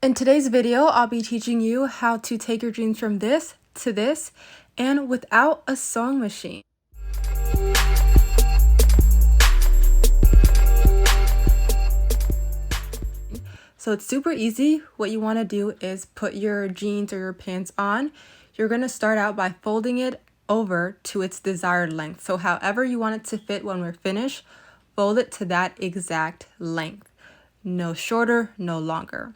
In today's video, I'll be teaching you how to take your jeans from this to this and without a sewing machine. So it's super easy. What you want to do is put your jeans or your pants on. You're going to start out by folding it over to its desired length. So however you want it to fit when we're finished, fold it to that exact length. No shorter, no longer.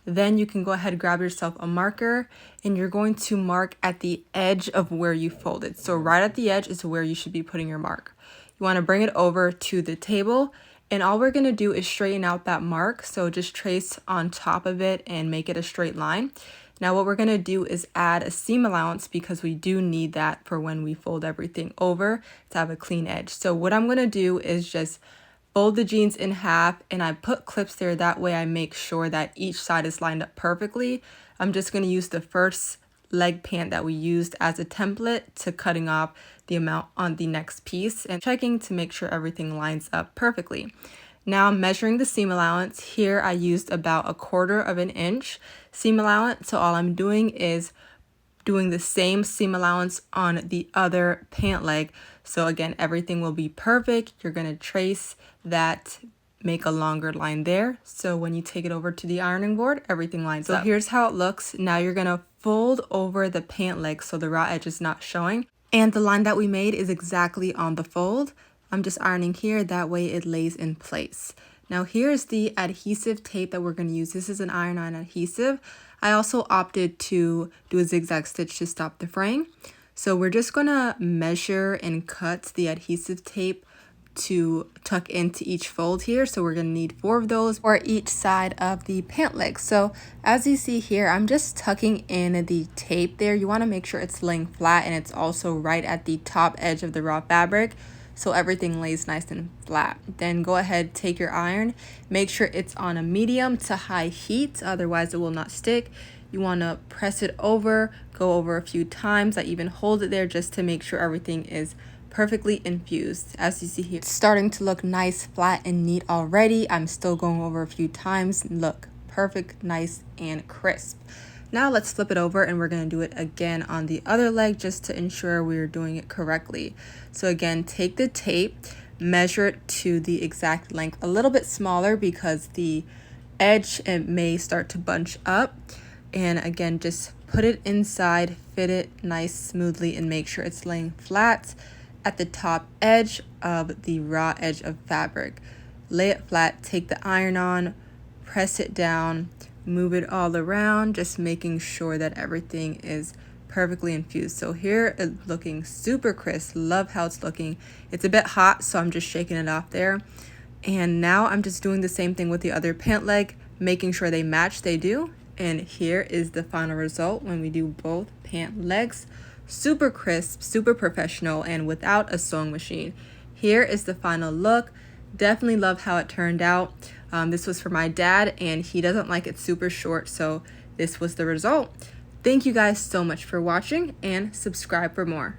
Then you can go ahead and grab yourself a marker and you're going to mark at the edge of where you folded. So right at the edge is where you should be putting your mark. You want to bring it over to the table, and all we're going to do is straighten out that mark. So just trace on top of it and make it a straight line. Now what we're going to do is add a seam allowance because we do need that for when we fold everything over to have a clean edge. So what I'm going to do is just fold the jeans in half, and I put clips there. That way I make sure that each side is lined up perfectly. I'm just going to use the first leg pant that we used as a template to cutting off the amount on the next piece and checking to make sure everything lines up perfectly. Now I'm measuring the seam allowance. Here I used about 1/4 of an inch seam allowance. So all I'm doing is doing the same seam allowance on the other pant leg. So again, everything will be perfect. You're going to trace that, make a longer line there. So when you take it over to the ironing board, everything lines up. So here's how it looks. Now you're going to fold over the pant leg so the raw edge is not showing. And the line that we made is exactly on the fold. I'm just ironing here. That way it lays in place. Now here's the adhesive tape that we're going to use. This is an iron-on adhesive. I also opted to do a zigzag stitch to stop the fraying. So we're just going to measure and cut the adhesive tape to tuck into each fold here. So we're going to need 4 of those for each side of the pant leg. So as you see here, I'm just tucking in the tape there. You want to make sure it's laying flat and it's also right at the top edge of the raw fabric, so everything lays nice and flat. Then go ahead, take your iron, make sure it's on a medium to high heat, otherwise it will not stick. You want to press it over, go over a few times. I even hold it there just to make sure everything is perfectly infused. As you see here, it's starting to look nice, flat, and neat already. I'm still going over a few times. Look, perfect, nice, and crisp. Now let's flip it over and we're going to do it again on the other leg just to ensure we're doing it correctly. So again, take the tape, measure it to the exact length, a little bit smaller because the edge, it may start to bunch up. And again, just put it inside, fit it nice smoothly, and make sure it's laying flat at the top edge of the raw edge of fabric. Lay it flat, take the iron on, press it down, move it all around, just making sure that everything is perfectly infused. So here it's looking super crisp. Love how it's looking. It's a bit hot, so I'm just shaking it off there. And now I'm just doing the same thing with the other pant leg, making sure they match. They do. And here is the final result when we do both pant legs. Super crisp, super professional, and without a sewing machine. Here is the final look. Definitely love how it turned out. This was for my dad, and he doesn't like it super short, so this was the result. Thank you guys so much for watching, and subscribe for more.